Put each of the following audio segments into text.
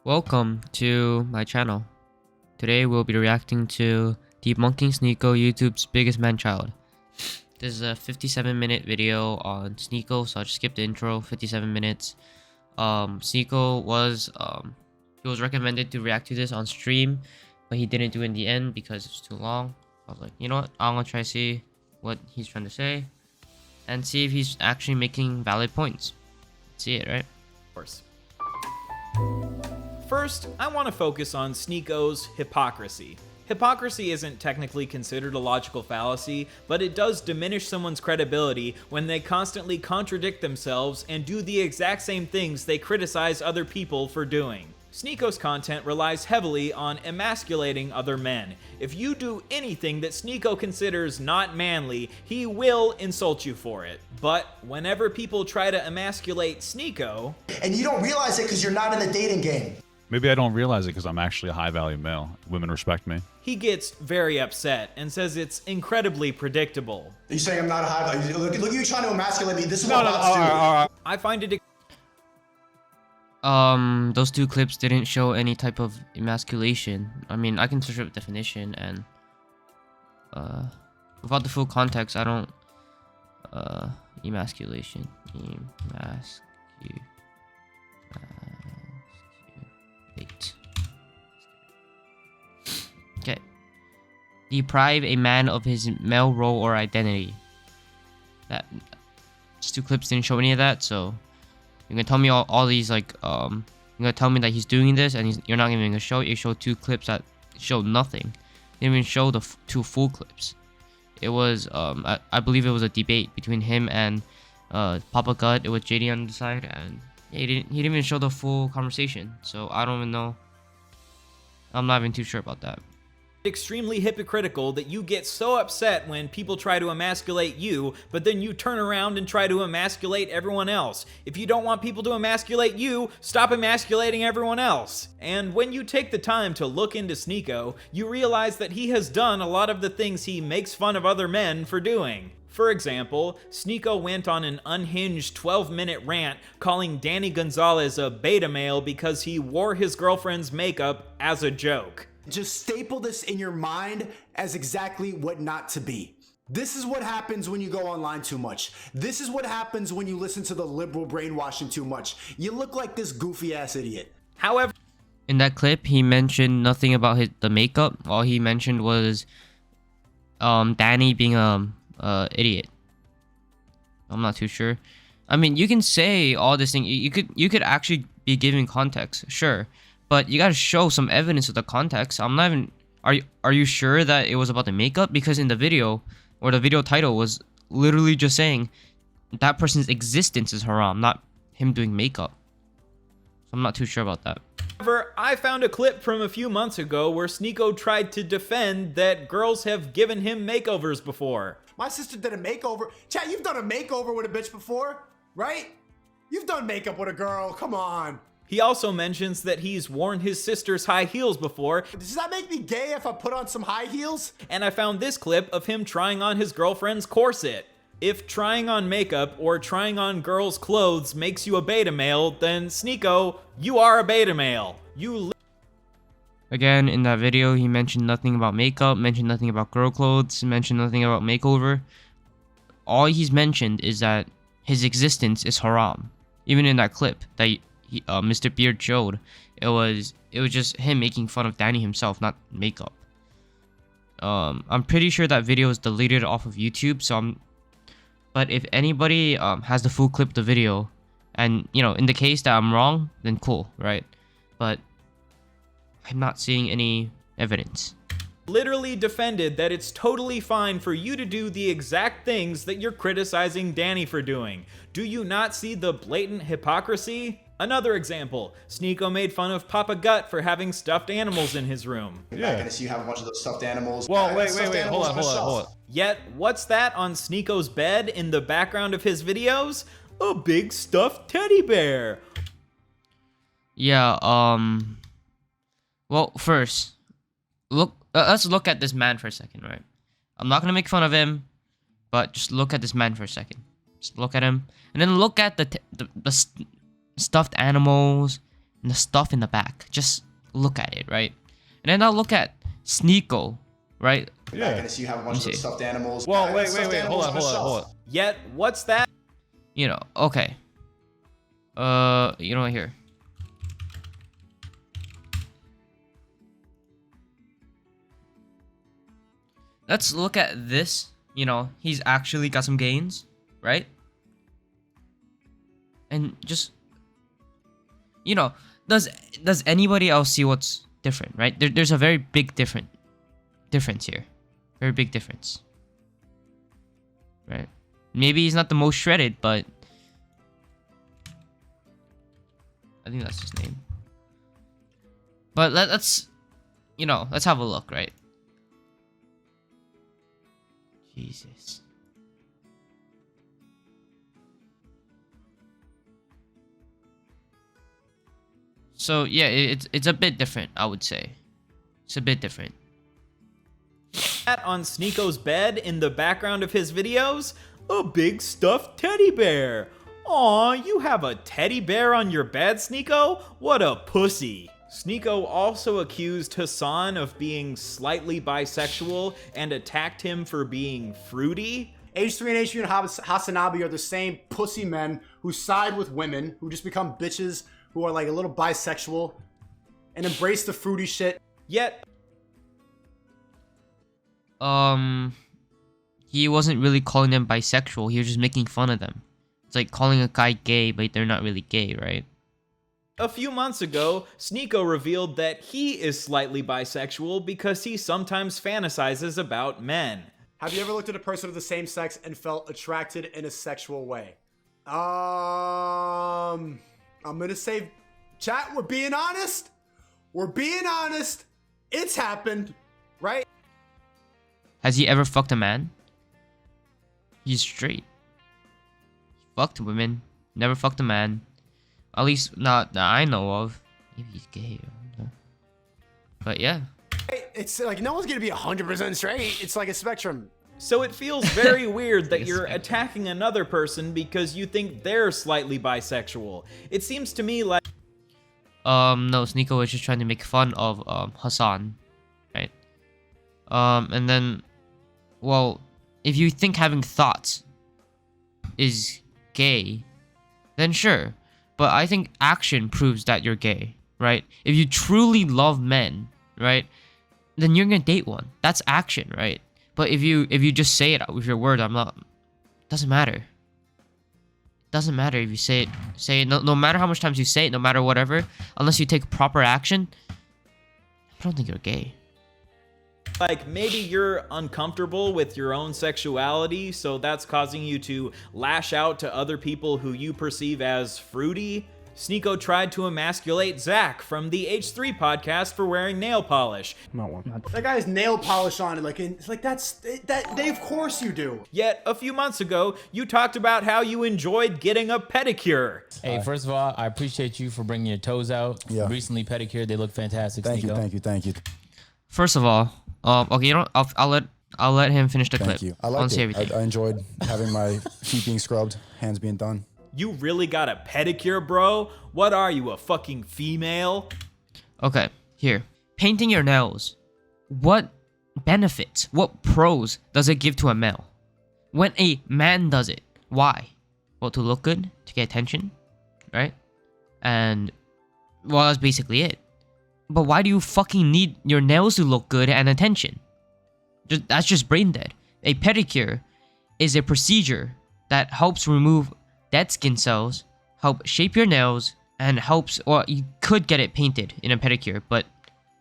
Welcome to my channel. Today we'll be reacting to Debunking Sneako, YouTube's biggest man-child. This is a 57-minute video on Sneako, so I just skipped the intro. 57 minutes. Sneako was he was recommended to react to this on stream, but he didn't do it in the end because it's too long. I was like, you know what? I'm gonna try to see what he's trying to say and see if he's actually making valid points. Let's see it, right? Of course. First, I want to focus on Sneako's hypocrisy. Hypocrisy isn't technically considered a logical fallacy, but it does diminish someone's credibility when they constantly contradict themselves and do the exact same things they criticize other people for doing. Sneako's content relies heavily on emasculating other men. If you do anything that Sneako considers not manly, he will insult you for it. But whenever people try to emasculate Sneako... And you don't realize it because you're not in the dating game. Maybe I don't realize it because I'm actually a high-value male. Women respect me. He gets very upset and says it's incredibly predictable. Are you saying I'm not a high value? Look at you trying to emasculate me. This is what bots do. I find it... Those two clips didn't show any type of emasculation. I mean, I can search up definition and without the full context, I don't emasculation. Okay. Deprive a man of his male role or identity. That just two clips didn't show any of that, so you're gonna tell me all these like you're gonna tell me that he's doing this and you're not even gonna show it. You show two clips that show nothing. You didn't even show the two full clips. It was I believe it was a debate between him and Papa Gut. It was JD on the side, and he didn't even show the full conversation. So I don't even know. I'm not even too sure about that. Extremely hypocritical that you get so upset when people try to emasculate you, but then you turn around and try to emasculate everyone else. If you don't want people to emasculate you, stop emasculating everyone else. And when you take the time to look into Sneako, you realize that he has done a lot of the things he makes fun of other men for doing. For example, Sneako went on an unhinged 12-minute rant calling Danny Gonzalez a beta male because he wore his girlfriend's makeup as a joke. Just staple this in your mind as exactly what not to be. This is what happens when you go online too much. This is what happens when you listen to the liberal brainwashing too much. You look like this goofy ass idiot. However, in that clip, he mentioned nothing about the makeup. All he mentioned was Danny being idiot. I'm not too sure. I mean, you can say all this thing. You could actually be giving context, sure, but you gotta show some evidence of the context. I'm not even. Are you sure that it was about the makeup? Because in the video, or the video title was literally just saying that person's existence is haram, not him doing makeup. So I'm not too sure about that. However, I found a clip from a few months ago where Sneako tried to defend that girls have given him makeovers before. My sister did a makeover. Chat, you've done a makeover with a bitch before, right? You've done makeup with a girl, come on. He also mentions that he's worn his sister's high heels before. Does that make me gay if I put on some high heels? And I found this clip of him trying on his girlfriend's corset. If trying on makeup or trying on girls' clothes makes you a beta male, then Sneako, you are a beta male. Again, in that video, he mentioned nothing about makeup, mentioned nothing about girl clothes, mentioned nothing about makeover. All he's mentioned is that his existence is haram. Even in that clip that Mr. Beard showed, it was just him making fun of Danny himself, not makeup. I'm pretty sure that video is deleted off of YouTube, so but if anybody has the full clip of the video, and you know, in the case that I'm wrong, then cool, right? But I'm not seeing any evidence. Literally defended that it's totally fine for you to do the exact things that you're criticizing Danny for doing. Do you not see the blatant hypocrisy? Another example, Sneako made fun of Papa Gut for having stuffed animals in his room. Yeah, gonna see you have a bunch of those stuffed animals. Well, wait, hold on. Yet, what's that on Sneako's bed in the background of his videos? A big stuffed teddy bear. Yeah, well, first, let's look at this man for a second, right? I'm not gonna make fun of him, but just look at this man for a second. Just look at him, and then look at the stuffed animals, and the stuff in the back. Just look at it, right? And then I'll look at Sneako, right? Yeah. And so you have a bunch of stuffed animals. Well, wait. Hold on. Yet, what's that? You know, okay. You know what, here. Let's look at this. You know, he's actually got some gains, right? And just, you know, does anybody else see what's different, right? There's a very big difference here. Very big difference. Right? Maybe he's not the most shredded, but I think that's his name. But let's, you know, let's have a look, right? Jesus. So yeah, it's a bit different, I would say. It's a bit different. That on Sneako's bed in the background of his videos? A big stuffed teddy bear. Aw, you have a teddy bear on your bed, Sneako? What a pussy. Sneako also accused Hassan of being slightly bisexual and attacked him for being fruity. H3 and H3 and Hasanabi are the same pussy men who side with women, who just become bitches, who are like a little bisexual, and embrace the fruity shit. Yet, he wasn't really calling them bisexual, he was just making fun of them. It's like calling a guy gay, but they're not really gay, right? a few months ago, Sneako revealed that he is slightly bisexual because he sometimes fantasizes about men. Have you ever looked at a person of the same sex and felt attracted in a sexual way? I'm gonna say, chat, we're being honest. We're being honest. It's happened, right? Has he ever fucked a man? He's straight. He fucked women. Never fucked a man. At least not that I know of. Maybe he's gay. I don't know. But yeah. It's like no one's gonna be 100% straight. It's like a spectrum. So it feels very weird that you're attacking another person because you think they're slightly bisexual. It seems to me like... No, Sneako was just trying to make fun of Hassan, right? And then, well, if you think having thoughts is gay, then sure. But I think action proves that you're gay, right? If you truly love men, right, then you're gonna date one. That's action, right? But if you just say it with your words, doesn't matter. Doesn't matter if you say it. No matter how much times you say it, no matter whatever, unless you take proper action, I don't think you're gay. Like, maybe you're uncomfortable with your own sexuality, so that's causing you to lash out to other people who you perceive as fruity. Sneako tried to emasculate Zach from the H3 podcast for wearing nail polish. Not one. That guy has nail polish on it. Like, it's like they of course you do. Yet, a few months ago, you talked about how you enjoyed getting a pedicure. Hey, first of all, I appreciate you for bringing your toes out. Yeah. Recently pedicured, they look fantastic. Thank Sneako. you, thank you. First of all, okay, you know, I'll let him finish the clip. Thank you. I liked see it. everything. I enjoyed having my feet being scrubbed, hands being done. You really got a pedicure, bro? What are you, a fucking female? Okay, here. Painting your nails. What benefits, what pros does it give to a male? When a man does it, why? Well, to look good, to get attention, right? And, well, that's basically it. But why do you fucking need your nails to look good and attention? That's just brain dead. A pedicure is a procedure that helps remove dead skin cells, help shape your nails, and helps, or you could get it painted in a pedicure, but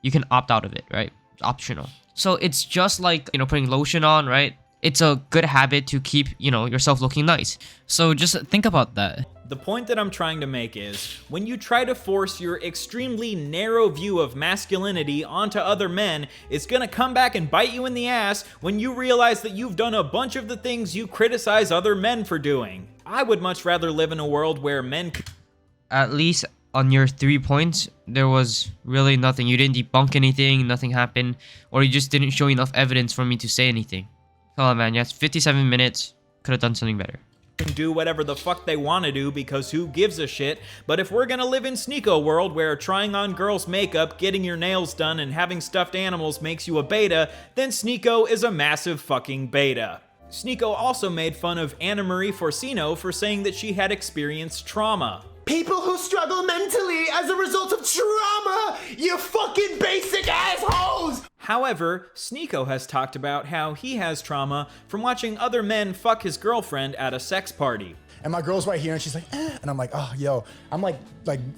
you can opt out of it, right? It's optional. So it's just like, you know, putting lotion on, right? It's a good habit to keep, you know, yourself looking nice. So just think about that. The point that I'm trying to make is, when you try to force your extremely narrow view of masculinity onto other men, it's gonna come back and bite you in the ass when you realize that you've done a bunch of the things you criticize other men for doing. I would much rather live in a world where men... At least on your 3 points, there was really nothing. You didn't debunk anything, nothing happened, or you just didn't show enough evidence for me to say anything. Come on, man, you had 57 minutes. Could have done something better. can do whatever the fuck they want to do because who gives a shit. But if we're gonna live in Sneako world where trying on girls' makeup, getting your nails done, and having stuffed animals makes you a beta, then Sneako is a massive fucking beta. Sneako also made fun of Anna Marie Forcino for saying that she had experienced trauma. People who struggle mentally as a result of trauma, you fucking basic assholes! However, Sneako has talked about how he has trauma from watching other men fuck his girlfriend at a sex party. And my girl's right here, and she's like, and I'm like, oh, yo, I'm like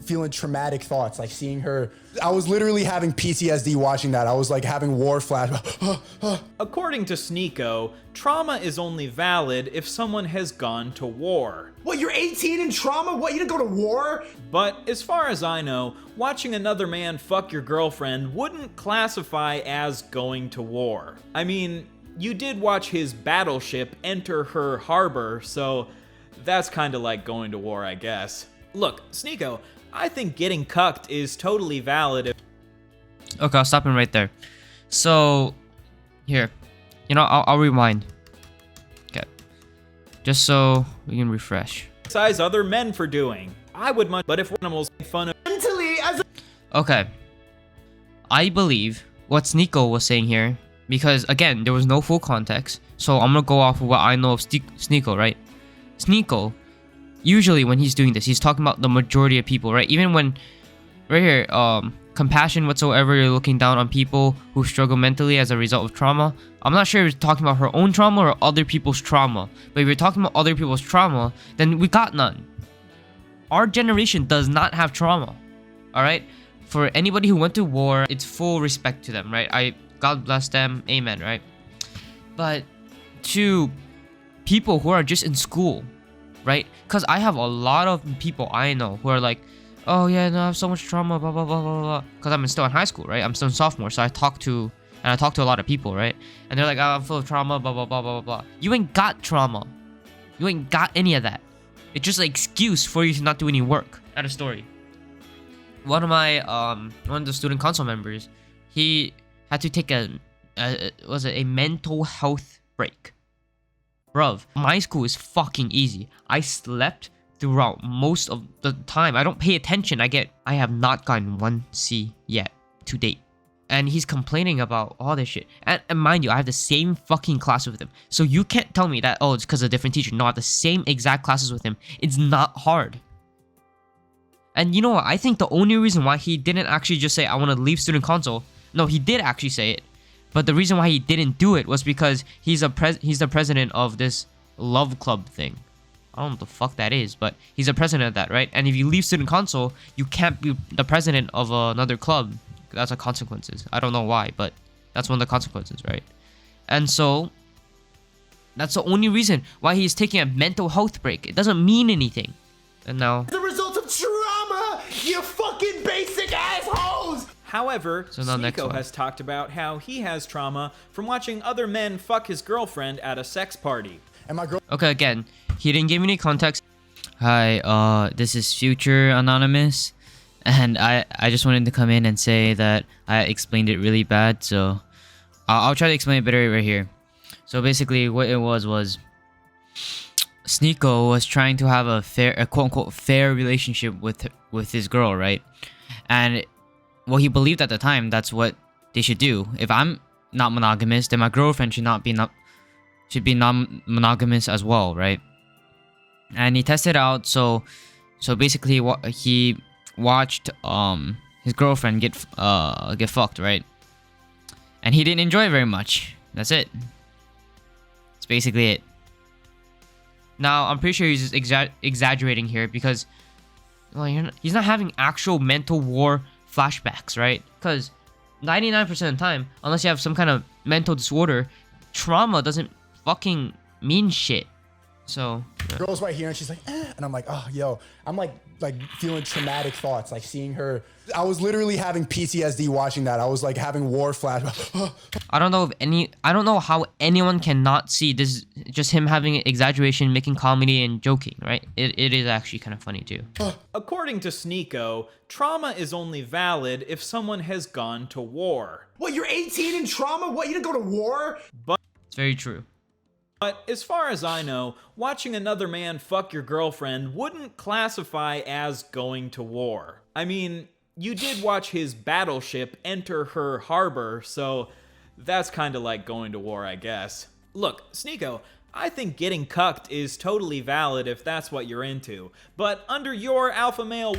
feeling traumatic thoughts, like seeing her. I was literally having PTSD watching that. I was like having war flash. According to Sneako, trauma is only valid if someone has gone to war. What, you're 18 in trauma? What, you didn't go to war? But as far as I know, watching another man fuck your girlfriend wouldn't classify as going to war. I mean, you did watch his battleship enter her harbor, so that's kind of like going to war, I guess. Look, Sneako, I think getting cucked is totally valid. Okay, I'll stop him right there. So, here, you know, I'll rewind. Okay, just so we can refresh. Criticize other men for doing. I would much, but if animals made fun of Mentally as a... Okay, I believe what Sneako was saying here, because again, there was no full context, so I'm gonna go off of what I know of Sneako, right? Sneako, usually when he's doing this, he's talking about the majority of people, right? Even when, right here, compassion whatsoever, you're looking down on people who struggle mentally as a result of trauma. I'm not sure if he's talking about her own trauma or other people's trauma. But if you're talking about other people's trauma, then we got none. Our generation does not have trauma, alright? For anybody who went to war, it's full respect to them, right? God bless them, amen, right? But to people who are just in school, right? Because I have a lot of people I know who are like, oh yeah, no, I have so much trauma, blah blah blah blah blah. Because I'm still in high school, right? I'm still in sophomore, so I talk to a lot of people, right? And they're like, oh, I'm full of trauma, blah blah blah blah blah. You ain't got trauma. You ain't got any of that. It's just an excuse for you to not do any work. At a story. One of the student council members, he had to take a mental health break. Bruv, my school is fucking easy. I slept throughout most of the time. I don't pay attention. I have not gotten 1 C yet to date. And he's complaining about all this shit. And mind you, I have the same fucking class with him. So you can't tell me that, oh, it's because of a different teacher. No, I have the same exact classes with him. It's not hard. And you know what? I think the only reason why he didn't actually just say, I want to leave student council. No, he did actually say it. But the reason why he didn't do it was because he's the president of this love club thing. I don't know what the fuck that is, but he's the president of that, right? And if you leave student council, you can't be the president of another club. That's the consequences. I don't know why, but that's one of the consequences, right? And so that's the only reason why he's taking a mental health break. It doesn't mean anything. And now, As a result of trauma, you fucking basic assholes! However, So now next Sneako one. has talked about how he has trauma from watching other men fuck his girlfriend at a sex party. And my girl. okay, again, he didn't give any context. Hi, this is Future Anonymous. And I just wanted to come in and say that I explained it really bad. So I'll try to explain it better right here. So basically what it was Sneako was trying to have a quote-unquote fair relationship with his girl, right? And well, he believed at the time that's what they should do. If I'm not monogamous, then my girlfriend should be non-monogamous as well, right? And he tested out. So basically, what he watched his girlfriend get fucked, right? And he didn't enjoy it very much. That's it. That's basically it. Now I'm pretty sure he's just exaggerating here because, well, he's not having actual mental war flashbacks, right? Because 99% of the time, unless you have some kind of mental disorder, trauma doesn't fucking mean shit. So yeah. Girl's right here, and she's like, and I'm like, oh, yo, I'm like feeling traumatic thoughts, like seeing her. I was literally having PTSD watching that. I was like having war flash. I don't know how anyone cannot see this. Just him having exaggeration, making comedy and joking, right? It is actually kind of funny too. According to Sneako, trauma is only valid if someone has gone to war. What, you're 18 in trauma? What, you didn't go to war? But It's very true. But as far as I know, watching another man fuck your girlfriend wouldn't classify as going to war. I mean, you did watch his battleship enter her harbor, so that's kinda like going to war, I guess. Look, Sneako, I think getting cucked is totally valid if that's what you're into, but under your alpha male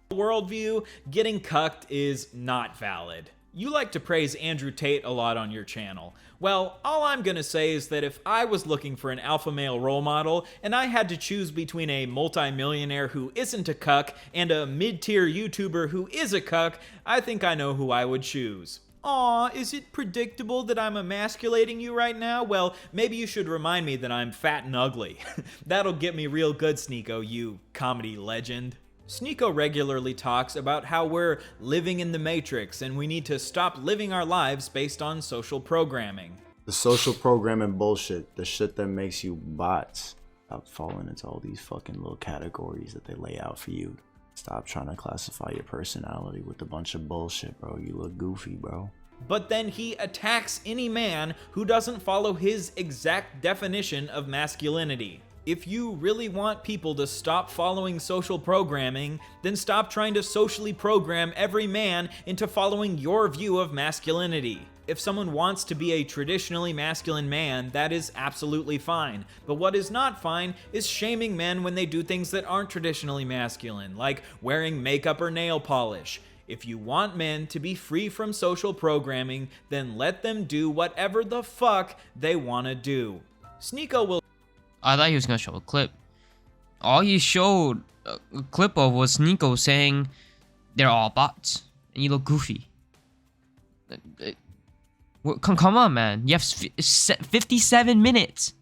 worldview, getting cucked is not valid. You like to praise Andrew Tate a lot on your channel. Well, all I'm gonna say is that if I was looking for an alpha male role model and I had to choose between a multi-millionaire who isn't a cuck and a mid-tier YouTuber who is a cuck, I think I know who I would choose. Aw, is it predictable that I'm emasculating you right now? Well, maybe you should remind me that I'm fat and ugly. That'll get me real good, Sneako, you comedy legend. Sneako regularly talks about how we're living in the Matrix and we need to stop living our lives based on social programming. The social programming bullshit, the shit that makes you bots. Stop falling into all these fucking little categories that they lay out for you. Stop trying to classify your personality with a bunch of bullshit, bro. You look goofy, bro. But then he attacks any man who doesn't follow his exact definition of masculinity. If you really want people to stop following social programming, then stop trying to socially program every man into following your view of masculinity. If someone wants to be a traditionally masculine man, that is absolutely fine. But what is not fine is shaming men when they do things that aren't traditionally masculine, like wearing makeup or nail polish. If you want men to be free from social programming, then let them do whatever the fuck they want to do. Sneako will I thought he was gonna show a clip. All he showed a clip of was Sneako saying they're all bots and you look goofy. Come on, man. You have 57 minutes.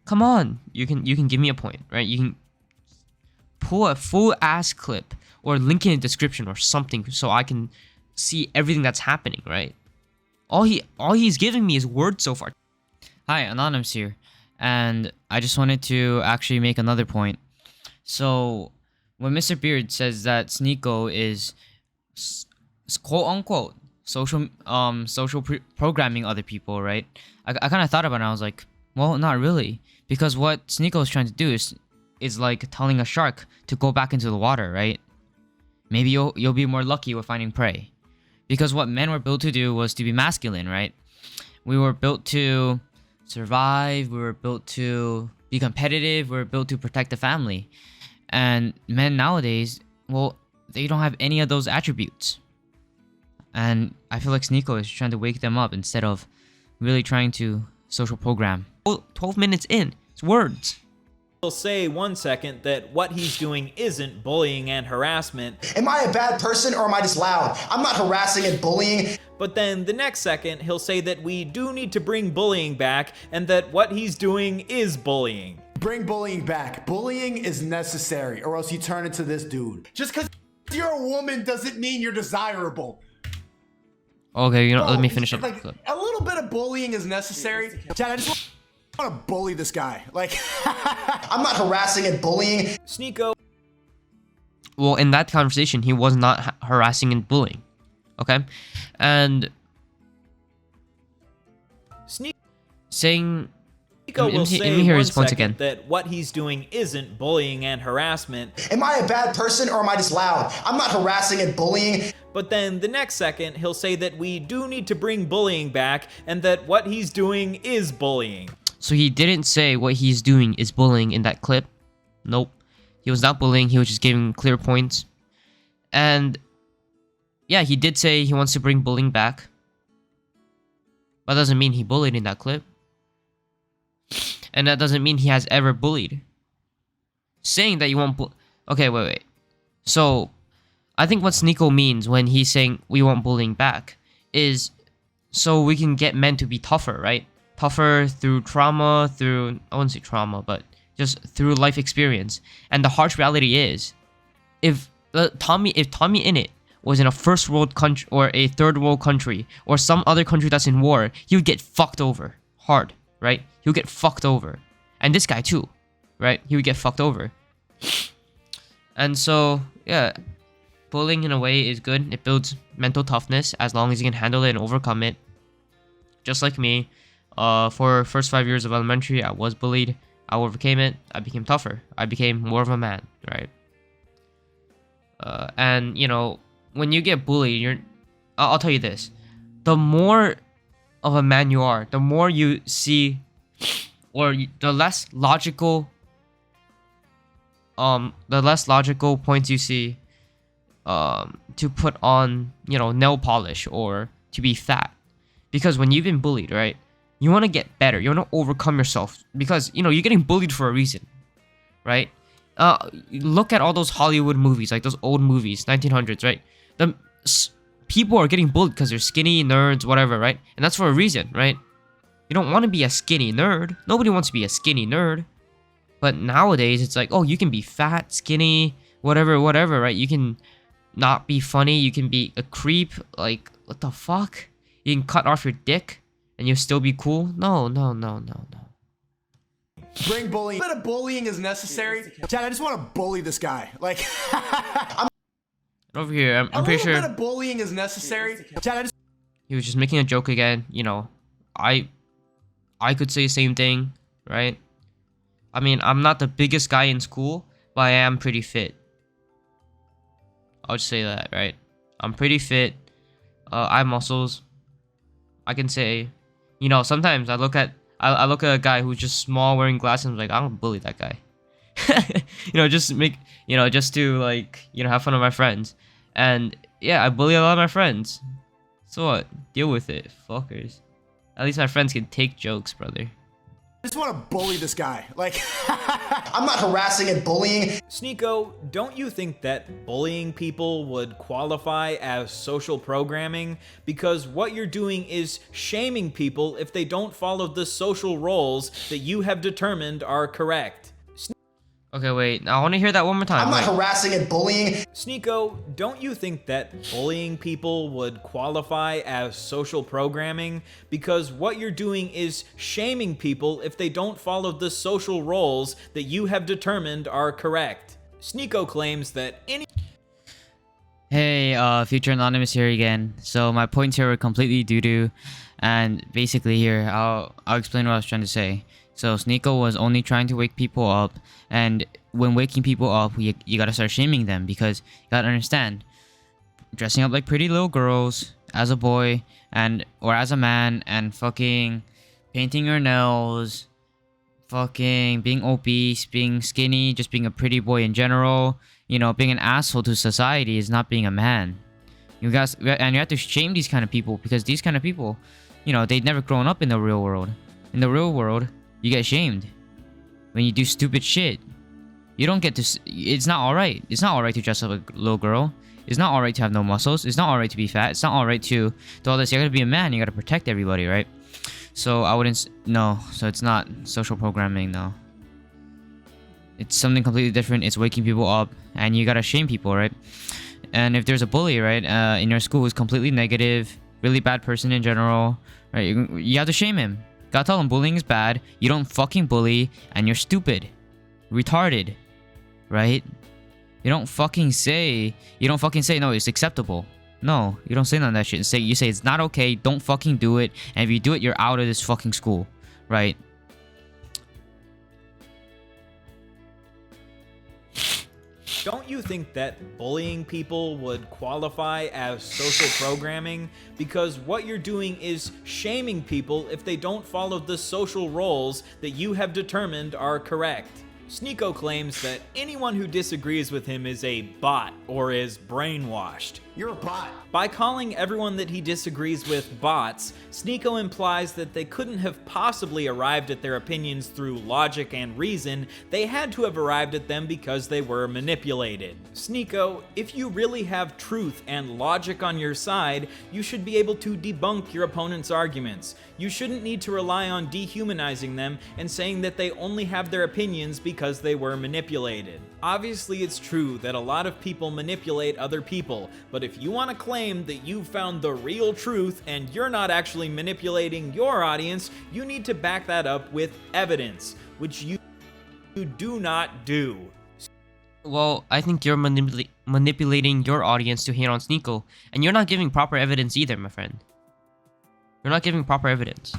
Come on. You can give me a point, right? You can pull a full ass clip or link in the description or something so I can see everything that's happening, right? All he's giving me is words so far. Hi, Anonymous here. And I just wanted to actually make another point. So, when Mr. Beard says that Sneako is quote unquote social programming other people, right? I kind of thought about it and I was like, well, not really, because what Sneako is trying to do is like telling a shark to go back into the water, right? Maybe you'll be more lucky with finding prey, because what men were built to do was to be masculine, right? We were built to survive, we were built to be competitive, we were built to protect the family. And men nowadays, well, they don't have any of those attributes. And I feel like Sneako is trying to wake them up instead of really trying to social program. 12 minutes in, it's words. Will say 1 second that what he's doing isn't bullying and harassment. Am I a bad person or am I just loud? I'm not harassing and bullying. But then the next second, he'll say that we do need to bring bullying back and that what he's doing is bullying. Bring bullying back. Bullying is necessary or else you turn into this dude. Just because you're a woman doesn't mean you're desirable. Okay, you know, Bro, let me finish up. Like, a little bit of bullying is necessary. Chad, I just want to bully this guy. Like, I'm not harassing and bullying. Sneako. Well, in that conversation, he was not harassing and bullying. Okay? And saying... Sneako will say let me hear his 1 points second again. that what he's doing isn't bullying and harassment. Am I a bad person or am I just loud? I'm not harassing and bullying. But then the next second, he'll say that we do need to bring bullying back and that what he's doing is bullying. So he didn't say what he's doing is bullying in that clip. Nope. He was not bullying, he was just giving clear points. And yeah, he did say he wants to bring bullying back. But that doesn't mean he bullied in that clip. And that doesn't mean he has ever bullied. Saying that you won't okay, wait. So, I think what Sneako means when he's saying we want bullying back is so we can get men to be tougher, right? Tougher through trauma, I wouldn't say trauma, but just through life experience. And the harsh reality is, if Tommy Innit was in a first world country or a third world country or some other country that's in war, he would get fucked over hard, right? He would get fucked over. And this guy too, right? He would get fucked over. And so, yeah, bullying in a way is good. It builds mental toughness as long as you can handle it and overcome it. Just like me. For first 5 years of elementary, I was bullied. I overcame it. I became tougher. I became more of a man, right? And you know, when you get bullied, I'll tell you this: the more of a man you are, the more you see, the less logical, points you see, to put on, you know, nail polish or to be fat, because when you've been bullied, right? You want to get better. You want to overcome yourself because, you know, you're getting bullied for a reason, right? Look at all those Hollywood movies, like those old movies, 1900s, right? People are getting bullied because they're skinny, nerds, whatever, right? And that's for a reason, right? You don't want to be a skinny nerd. Nobody wants to be a skinny nerd. But nowadays, it's like, oh, you can be fat, skinny, whatever, right? You can not be funny. You can be a creep. Like, what the fuck? You can cut off your dick and you'll still be cool? No. Bring bullying. A bit of bullying is necessary. Chad, I just want to bully this guy. Like, Over here, I'm pretty sure a bit of bullying is necessary. Chad, he was just making a joke again. You know, I could say the same thing, right? I mean, I'm not the biggest guy in school, but I am pretty fit. I'll just say that, right? I'm pretty fit. I have muscles. I can say, you know, sometimes I look at a guy who's just small wearing glasses and I'm like, I don't bully that guy. You know, just to like, you know, have fun with my friends. And yeah, I bully a lot of my friends. So what? Deal with it, fuckers. At least my friends can take jokes, brother. I just want to bully this guy. Like, I'm not harassing and bullying. Sneako, don't you think that bullying people would qualify as social programming? Because what you're doing is shaming people if they don't follow the social roles that you have determined are correct. Okay, wait. I want to hear that one more time. I'm not harassing and bullying. Sneako, don't you think that bullying people would qualify as social programming? Because what you're doing is shaming people if they don't follow the social roles that you have determined are correct. Sneako claims that any... Hey, Future Anonymous here again. So my points here were completely doo-doo, and basically here, I'll explain what I was trying to say. So Sneako was only trying to wake people up, and when waking people up, you gotta start shaming them, because you gotta understand, dressing up like pretty little girls as a boy or as a man, and fucking painting your nails, fucking being obese, being skinny, just being a pretty boy in general, you know, being an asshole to society is not being a man. You guys, and you have to shame these kind of people, because these kind of people, you know, they've never grown up in the real world. In the real world, you get shamed when you do stupid shit. You don't get to... It's not alright. It's not alright to dress up like a little girl. It's not alright to have no muscles. It's not alright to be fat. It's not alright to do all this. You gotta be a man. You gotta protect everybody, right? So I wouldn't... No. So it's not social programming, no. It's something completely different. It's waking people up, and you gotta shame people, right? And if there's a bully, right, in your school who's completely negative, really bad person in general, right, you have to shame him. Gotta tell him bullying is bad, you don't fucking bully, and you're stupid. Retarded. Right? You don't fucking say, no, it's acceptable. No, you don't say none of that shit. You say it's not okay, don't fucking do it, and if you do it, you're out of this fucking school. Right? Don't you think that bullying people would qualify as social programming? Because what you're doing is shaming people if they don't follow the social roles that you have determined are correct. Sneako claims that anyone who disagrees with him is a bot or is brainwashed. you're a bot. By calling everyone that he disagrees with bots, Sneako implies that they couldn't have possibly arrived at their opinions through logic and reason. They had to have arrived at them because they were manipulated. Sneako, if you really have truth and logic on your side, you should be able to debunk your opponent's arguments. You shouldn't need to rely on dehumanizing them and saying that they only have their opinions because they were manipulated. Obviously, it's true that a lot of people manipulate other people, but if you want to claim that you've found the real truth and you're not actually manipulating your audience, you need to back that up with evidence, which you do not do. Well, I think you're manipulating your audience to hate on Sneako, and you're not giving proper evidence either, my friend. You're not giving proper evidence.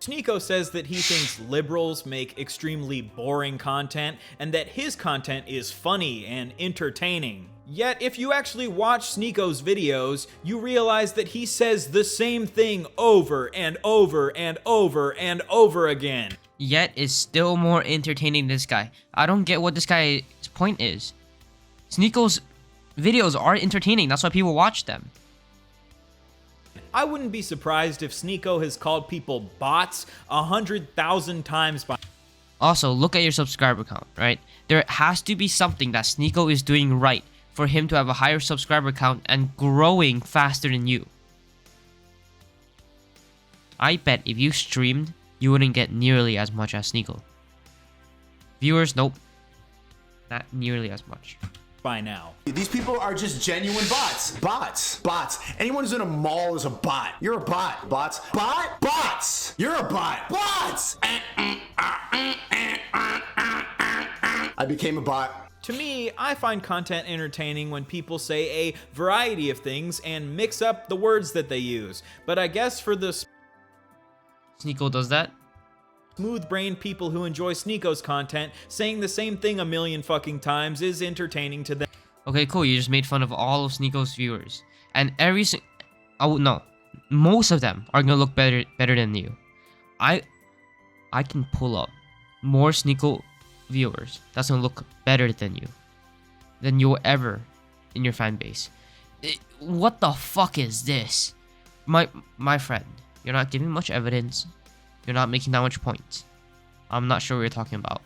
Sneako says that he thinks liberals make extremely boring content and that his content is funny and entertaining. Yet, if you actually watch Sneako's videos, you realize that he says the same thing over and over and over and over again. Yet is still more entertaining than this guy. I don't get what this guy's point is. Sneako's videos are entertaining, that's why people watch them. I wouldn't be surprised if Sneako has called people bots 100,000 times by. Also, look at your subscriber count, right? There has to be something that Sneako is doing right for him to have a higher subscriber count and growing faster than you. I bet if you streamed, you wouldn't get nearly as much as Sneako. Viewers, nope. Not nearly as much. By now. These people are just genuine bots. Bots. Anyone who's in a mall is a bot. You're a bot. Bots. Bots. You're a bot. Bots. I became a bot. To me, I find content entertaining when people say a variety of things and mix up the words that they use. But I guess for the Sneako does that? smooth-brained people who enjoy Sneako's content, saying the same thing a million fucking times is entertaining to them. Okay, cool. You just made fun of all of Sneako's viewers, and most of them are gonna look better than you. I can pull up more Sneako viewers that's gonna look better than you ever in your fan base. What the fuck is this, my friend? You're not giving much evidence. You're not making that much points. I'm not sure what you're talking about.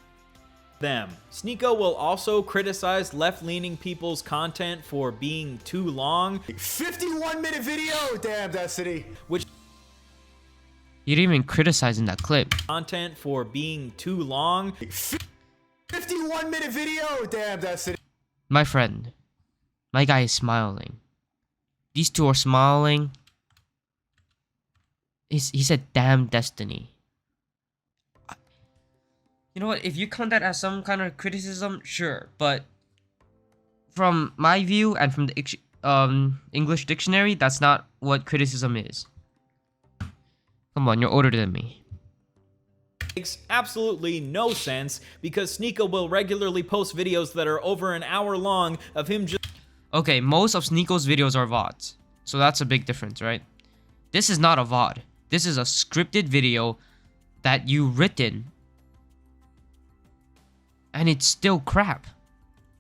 Sneako will also criticize left-leaning people's content for being too long. 51-minute video, damn Destiny. Which You didn't even criticize in that clip. content for being too long. 51-minute video, damn Destiny. My friend, my guy is smiling. These two are smiling. He said, damn Destiny. You know what? If you count that as some kind of criticism, sure. But from my view and from the English dictionary, that's not what criticism is. Come on, you're older than me. Makes absolutely no sense because Sneako will regularly post videos that are over an hour long of him just. Okay, most of Sneako's videos are VODs. So that's a big difference, right? This is not a VOD. This is a scripted video that you written. And it's still crap.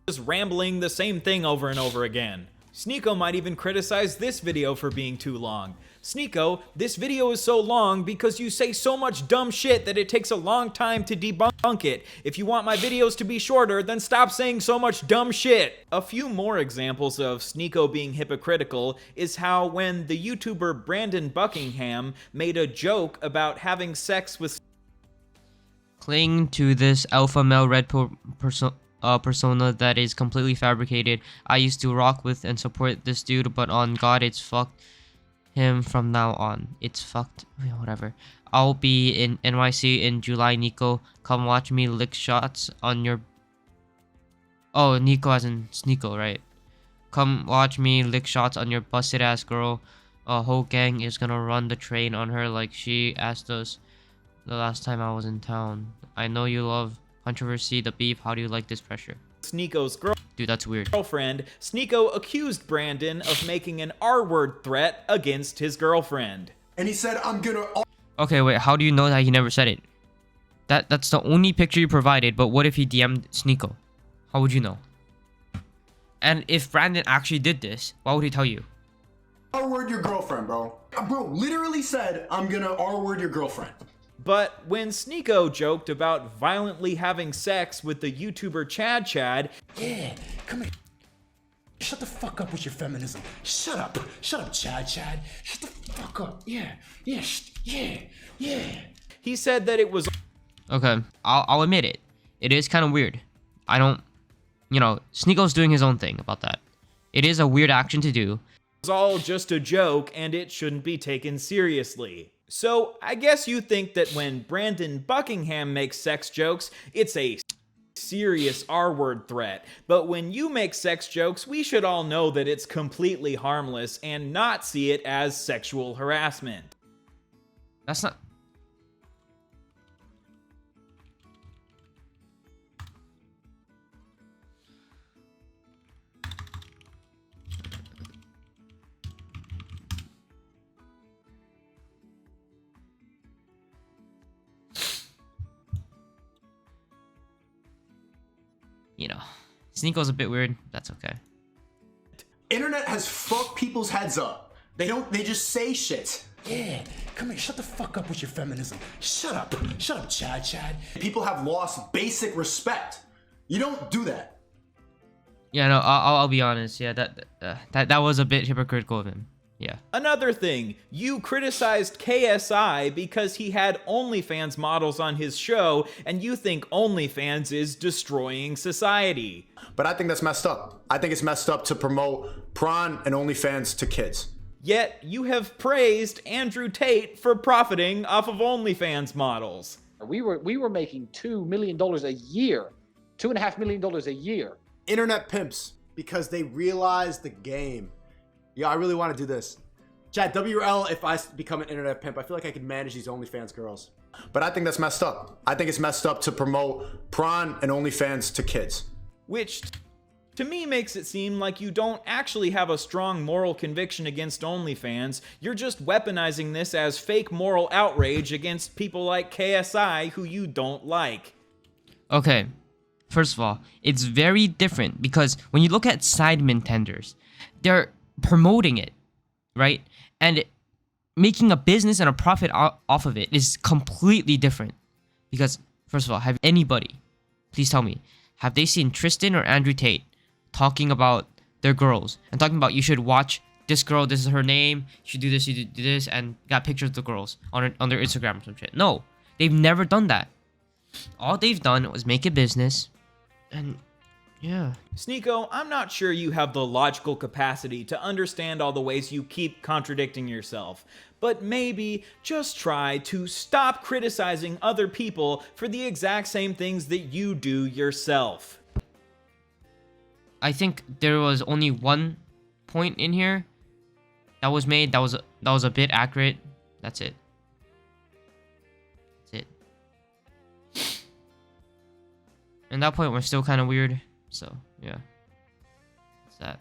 Just rambling the same thing over and over again. Sneako might even criticize this video for being too long. Sneako, this video is so long because you say so much dumb shit that it takes a long time to debunk it. If you want my videos to be shorter, then stop saying so much dumb shit. A few more examples of Sneako being hypocritical is how when the YouTuber Brandon Buckingham made a joke about having sex with Cling to this alpha male red persona that is completely fabricated. I used to rock with and support this dude, but on God, it's fucked him from now on. It's fucked. Whatever. I'll be in NYC in July, Nico. Come watch me lick shots on your. Oh, Nico as in Sneako, right? Come watch me lick shots on your busted ass girl. A whole gang is gonna run the train on her like she asked us the last time I was in town. I know you love controversy, the beef. How do you like this pressure? Sneako's Dude, that's weird. girlfriend, Sneako accused Brandon of making an R-word threat against his girlfriend. And he said, I'm gonna. Okay, wait, how do you know that he never said it? That's the only picture you provided, but what if he DM'd Sneako? How would you know? And if Brandon actually did this, why would he tell you? R-word your girlfriend, bro. Bro literally said, I'm gonna R-word your girlfriend. But when Sneako joked about violently having sex with the YouTuber Chad, Yeah, come here. Shut the fuck up with your feminism. Shut up, Chad. Shut the fuck up. Yeah. he said that it was Okay, I'll admit it. It is kind of weird. I don't, Sneako's doing his own thing about that. It is a weird action to do. all just a joke and it shouldn't be taken seriously. So I guess you think that when Brandon Buckingham makes sex jokes, it's a serious R-word threat. But when you make sex jokes, we should all know that it's completely harmless and not see it as sexual harassment. That's not... you know, Sneako's a bit weird. That's okay. Internet has fucked people's heads up. They just say shit. Yeah, come here, shut the fuck up with your feminism. Shut up, Chad. People have lost basic respect. You don't do that. Yeah, no, I'll be honest. Yeah, that was a bit hypocritical of him. Yeah. Another thing, you criticized KSI because he had OnlyFans models on his show, and you think OnlyFans is destroying society. But I think that's messed up. I think it's messed up to promote prawn and OnlyFans to kids. Yet you have praised Andrew Tate for profiting off of OnlyFans models. We were making $2 million a year, $2.5 million a year. Internet pimps, because they realize the game. Yeah, I really want to do this. Chad, WL, if I become an internet pimp, I feel like I could manage these OnlyFans girls. But I think that's messed up. I think it's messed up to promote prawn and OnlyFans to kids. Which, to me, makes it seem like you don't actually have a strong moral conviction against OnlyFans. You're just weaponizing this as fake moral outrage against people like KSI who you don't like. Okay, first of all, it's very different because when you look at Sidemen tenders, they're promoting it, right? And making a business and a profit off of it is completely different. Because, first of all, have anybody, please tell me, have they seen Tristan or Andrew Tate talking about their girls and talking about you should watch this girl, this is her name, you should do this, you do this, and got pictures of the girls on their Instagram or some shit? No, they've never done that. All they've done was make a business, and yeah. Sneako, I'm not sure you have the logical capacity to understand all the ways you keep contradicting yourself, but maybe just try to stop criticizing other people for the exact same things that you do yourself. I think there was only one point in here that was made that was a bit accurate. That's it. That's it. And that point was still kind of weird. So, yeah. That's that.